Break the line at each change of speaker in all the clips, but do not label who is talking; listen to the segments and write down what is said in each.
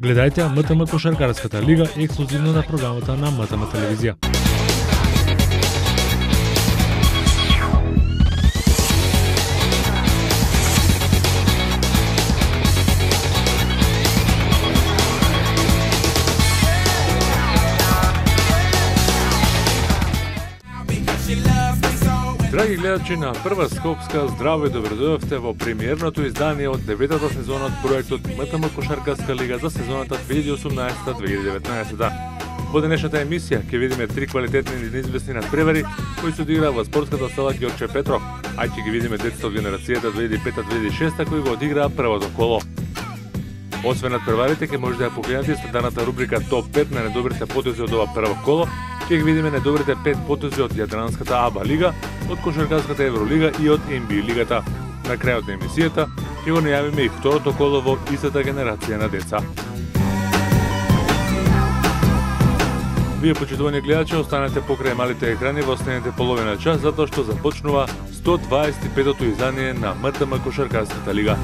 Гледајте ја МТМ Кошаркарската лига ексклузивно на програмата на МТМ телевизија. Драги гледачи на Прва Скопска, здраво и добродојавте во премиерното издание од 9-та сезона од проектот МТМ Кошаркарска лига за сезоната 2018-2019. Во денешната емисија ќе видиме три квалитетни и неизвестни надпревари кои се одиграа во спортската сала Ѓорче Петров, а ќе ги видиме децата од генерацијата 2005-2006 кои го одиграа првото коло. Освен надпреварите, ќе може да ја погледнете стандардната рубрика Топ 5 на недобрите потези од ова прво коло, ќе ги видиме недобрите 5 потези од Јадранската АБА лига, од Кошаркарската Евролига и од NBA лигата. На крајот на емисијата ќе го најавиме и второто коло во истата генерација на деца. Вие, почитувани гледачи, останете покрај малите екрани во следните половина час, затоа што започнува 125-тото издание на МТМ Кошаркарската лига.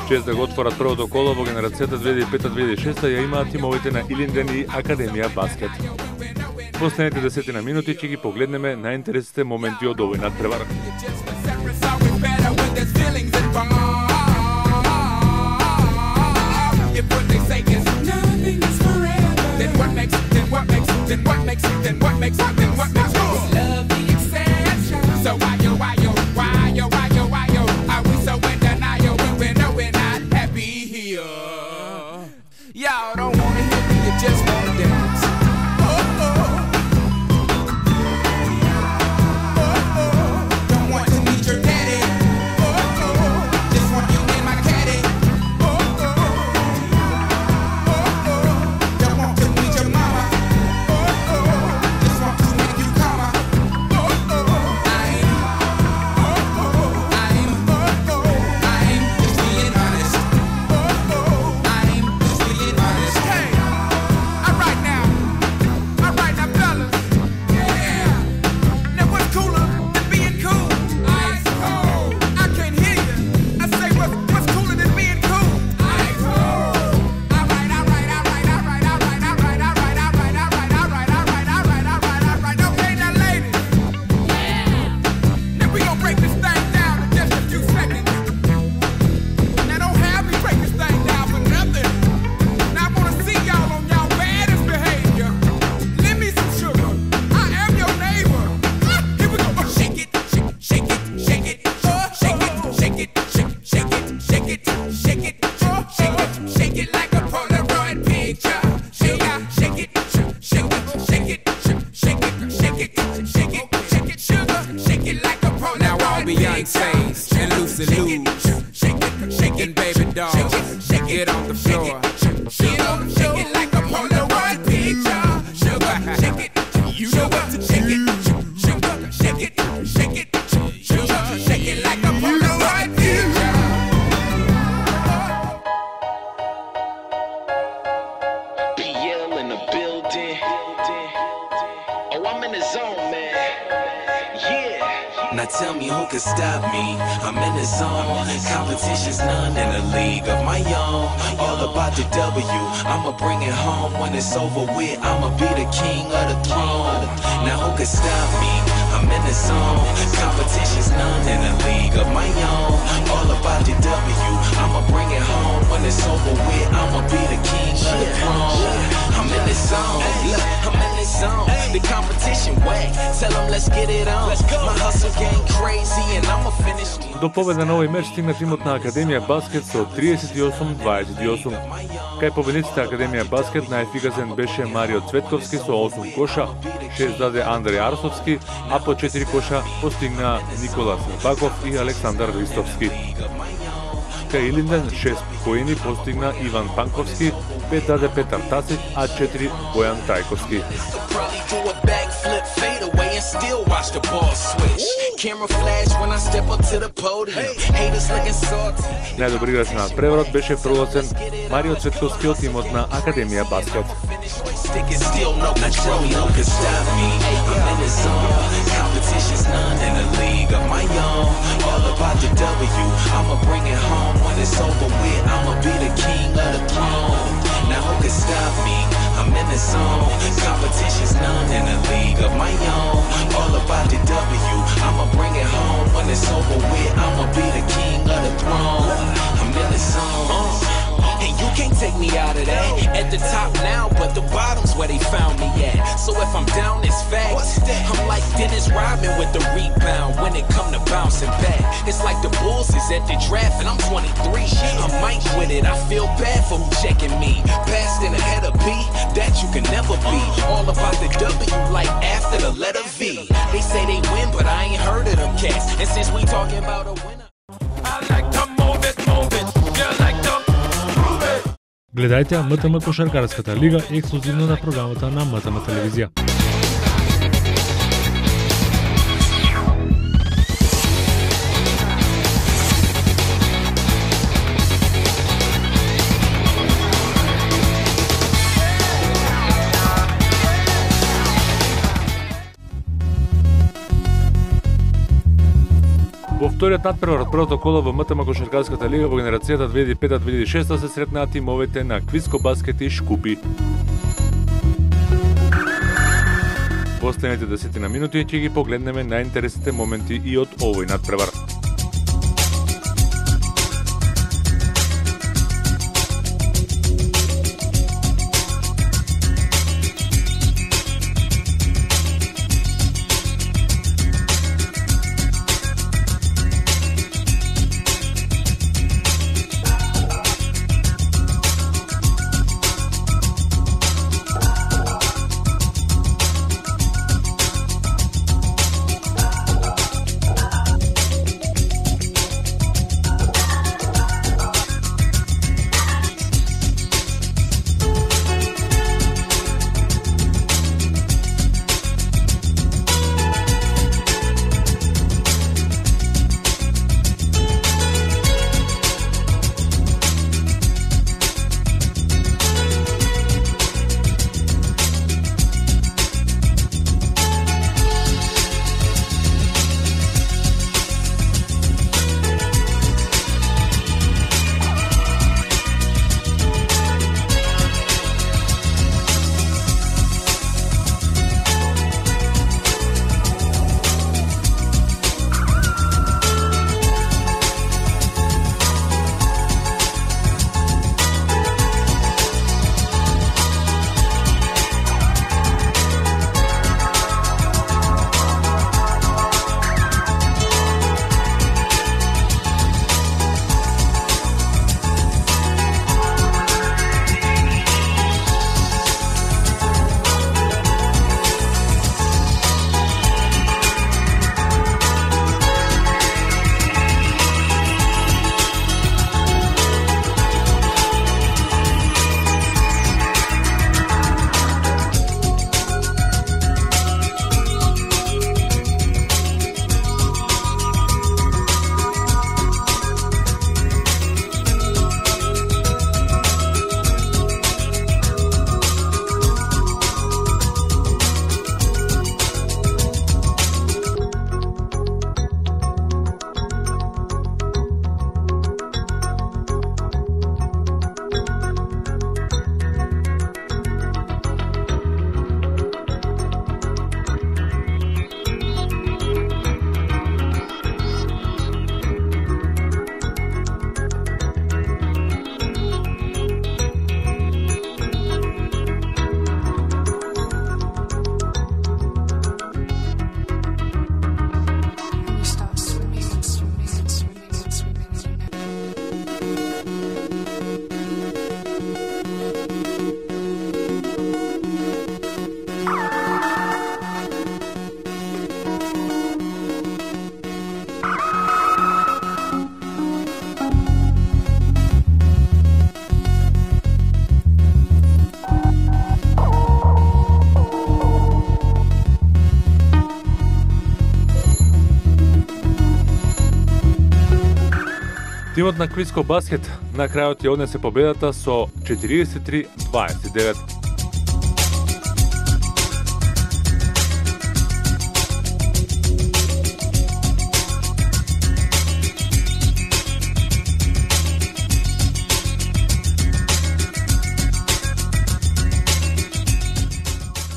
Чест да го отворат првото коло во генерацијата 2005-2006 ја имаат тимовите на Илинден и Академија Баскет. Во следните 10 минути ќе ги погледнеме најинтересните моменти од овој надпревар.
Y'all don't wanna hear me, you just wanna dance. Don't want to meet your daddy. Just want you in my caddy. Don't want to meet your mama. Just want to make you calmer. I'm just being honest. And loosey loose, shaking baby doll, get on the floor, shake it like a Polaroid picture. Sugar, shake it, you know what to shake it, sugar, shake it, sugar, shake it like a Polaroid picture.
PL in the building. Oh, I'm in the zone, man. Yeah. Now tell me who can stop me. I'm in the zone. Competition's none in a league of my own. All about the W. I'ma bring it home when it's over with. I'ma be the king of the throne. Now who can stop me? I'm in the zone. Competition's none in a league of my own. All about the W. I'ma bring it home when it's over with. I'ma be the king of the throne. I'm in the zone. I'm in the zone. The competition wet. Tell them let's get it on. My hustle game crazy and I'ma finish.
До победа на овој меч стигна тимот на Академија Баскет со 38-28. Кај победниците Академија Баскет најефикасен беше Марио Цветковски со 8 коша, 6 даде Андреј Арсовски, а по 4 коша постигна Никола Сербаков и Александар Ристовски. Кај Илинден 6 поени постигна Иван Панковски, 5 даде Петар Тасик, а 4 Бојан Тајковски. Најдобри играч на преворот беше прогласен Марио Цветковски од тимот на Академија Баскет.
Now who can stop me? I'm in the zone. Competition's none in a league of my own. All about the W. I'ma bring it home. When it's over with, I'ma be the king of the throne. I'm in the zone. And you can't take me out of that. At the top now, but the bottom's where they found me at. So if I'm down, it's facts. I'm like Dennis Rodman with the rebound when it come to bouncing back. It's like the Bulls is at the draft and I'm 23. I'm Mike with it. I feel bad for who checking me. Passed in ahead of B, that you can never be. All about the W, like after the letter V. They say they win, but I ain't heard of them cats. And since we talking about a winner, I like to move it, you like to.
Гледајте МТМ Кошаркарската лига ексклузивно на програмата на МТМ телевизија. Во вториот надпревар од првото коло во МТМ Кошаркарската лига во генерацијата 2005-2006 се сретнаа тимовете на Квиско Баскет и Шкупи. Последните 10 минути ќе ги погледнеме најинтересните моменти и од овој надпревар. Тимот на Квиско баскет на крајот ја однесе победата со 43-29.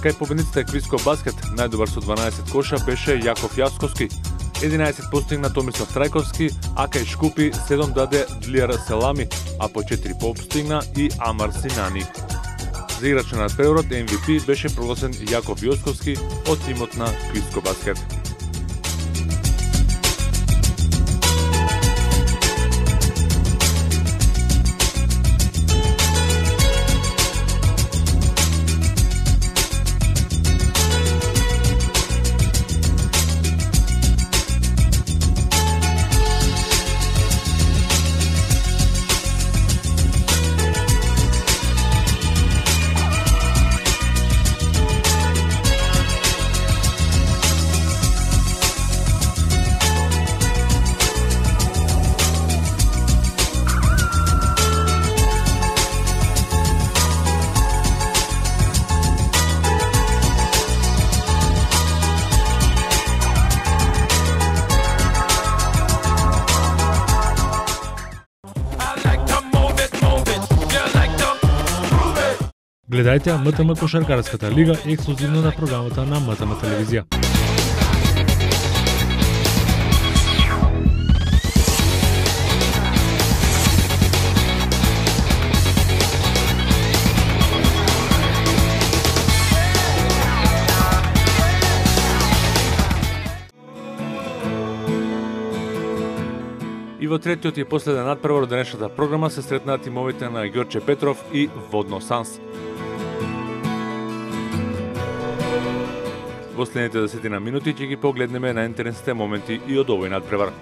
Кај победниците Квиско баскет најдобар со 12 коша беше Јаков Јасковски, 11 постигна Томислав Трајковски, а кај Шкупи 7 даде Длијар Селами, а по 4 постигна и Амар Синани. За играч на надпреварот MVP беше прогласен Јаков Јосковски од тимот на Квиско баскет. Гледајте МТМ Кошаркарската лига ексклузивно на програмата на МТМ телевизија. И во третиот и последен надпревар од денешната програма се сретнаат тимовите на Ѓорче Петров и Водно Санс. Во следните 10 минути ќе ги погледнеме на интересните моменти и од овој надпревар.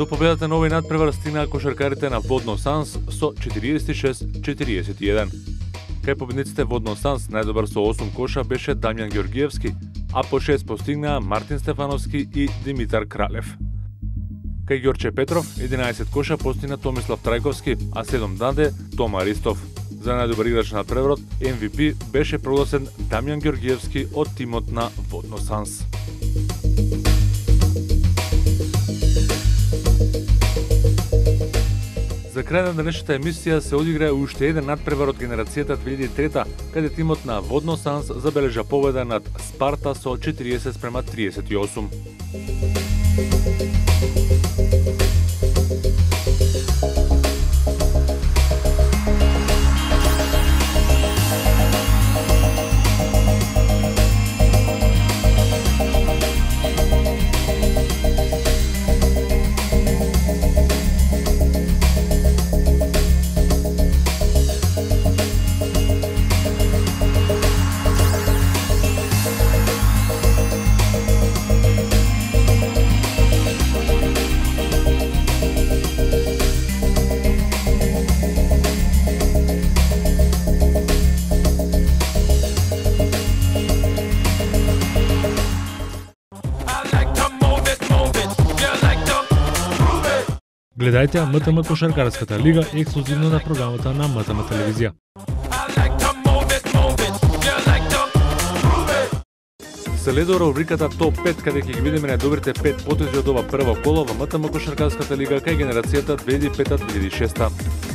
До победата на овој надпревар стигнаа кошаркарите на Водно Санс со 46-41. Кај победниците Водно Санс најдобар со 8 коша беше Дамјан Ѓоргиевски, а по 6 постигнаа Мартин Стефановски и Димитар Кралев. Кај Ѓорче Петров 11 коша постигна Томислав Трајковски, а 7 даде Тома Ристов. За најдобар играч на надпреварот MVP беше прогласен Дамјан Ѓоргиевски од тимот на Водно Санс. За крај на денешната емисија се одигра уште еден надпревар од генерацијата 2003, каде тимот на Водно Санс забележа победа над Спарта со 40-38. Гледајте МТМ Кошаркарската лига ексклузивно на програмата на МТМ телевизија. Следува рубриката Топ 5, каде ќе ги видиме најдобрите 5 потези од ова прво коло во МТМ Кошаркарската лига кај генерацијата 2005-2006.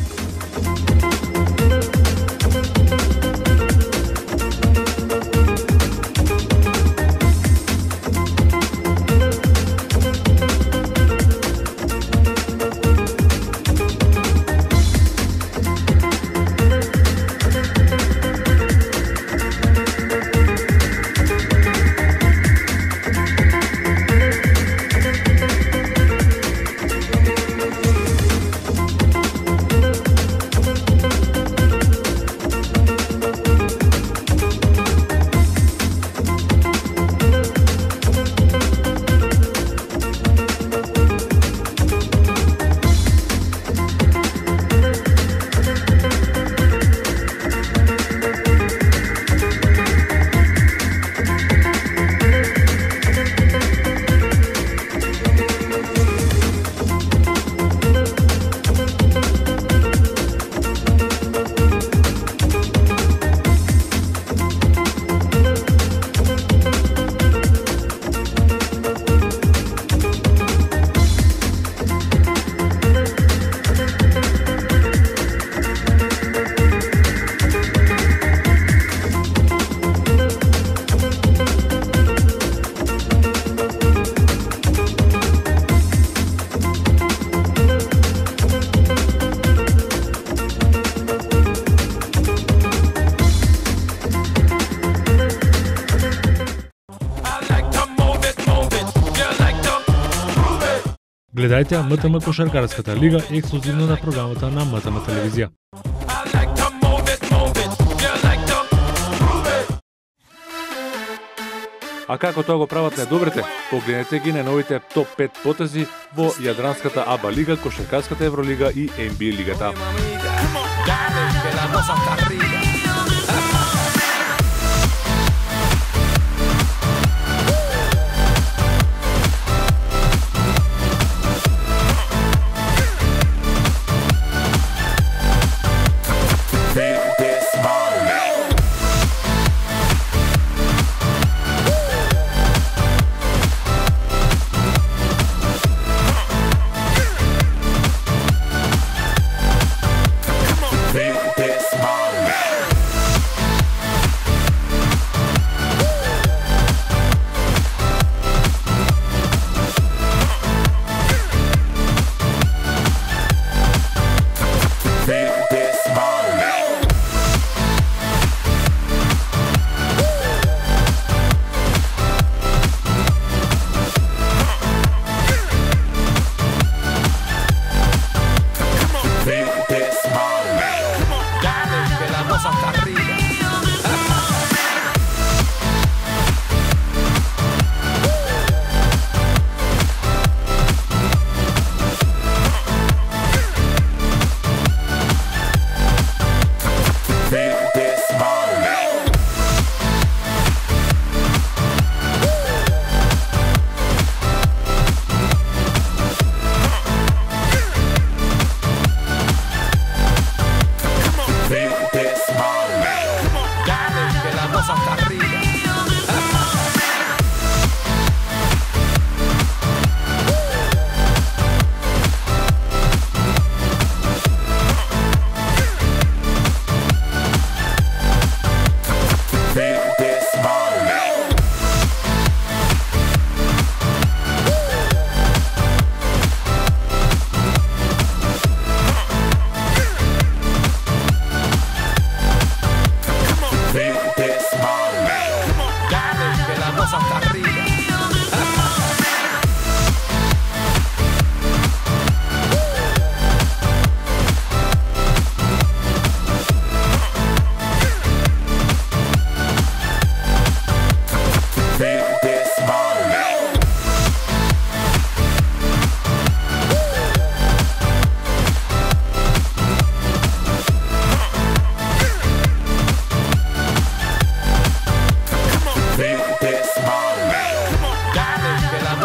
Гледајте МТМ Кошаркарската лига ексклузивно на програмата на МТМ телевизија. А како тоа го прават најдобрите? Погледнете ги на новите топ 5 потези во Јадранската АБА лига, Кошаркарската Евролига и NBA лигата.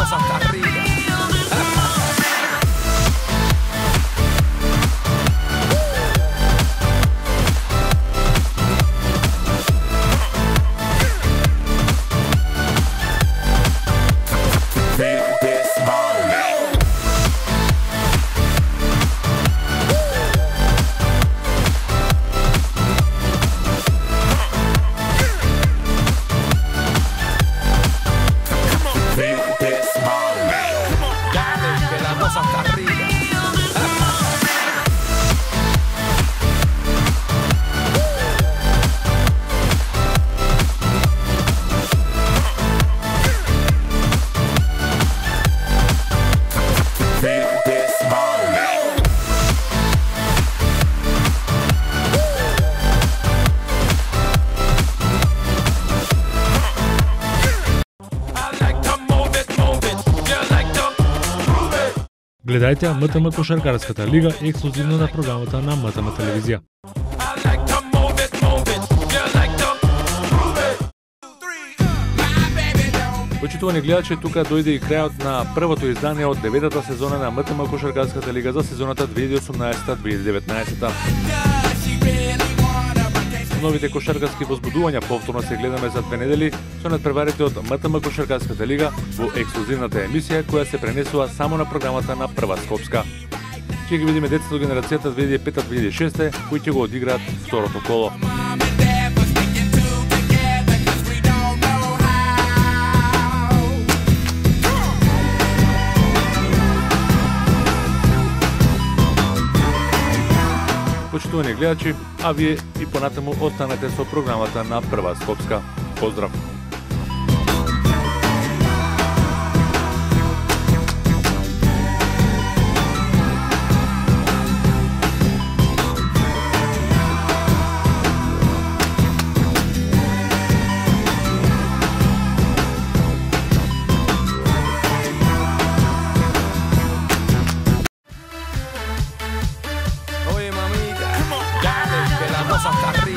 cosa hasta arriba.
Гледајте ја МТМ Кошаркарската лига ексклузивно на програмата на МТМ телевизија. Почитувани гледачи, тука дојде и крајот на првото издание од 9-та сезона на МТМ Кошаркарската лига за сезоната 2018-2019. Новите кошаркарски возбудувања повторно се гледаме за 2 недели со надпреварите од МТМ Кошаркарската лига во ексклузивната емисија која се пренесува само на програмата на Прва Скопска. Ќе ги видиме децата од генерацијата 2005-2006 кои ќе го одиграат второто коло. Почитувани гледачи, а вие и понатаму останете со програмата на Прва Скопска. Поздрав!
Cosa hasta arriba.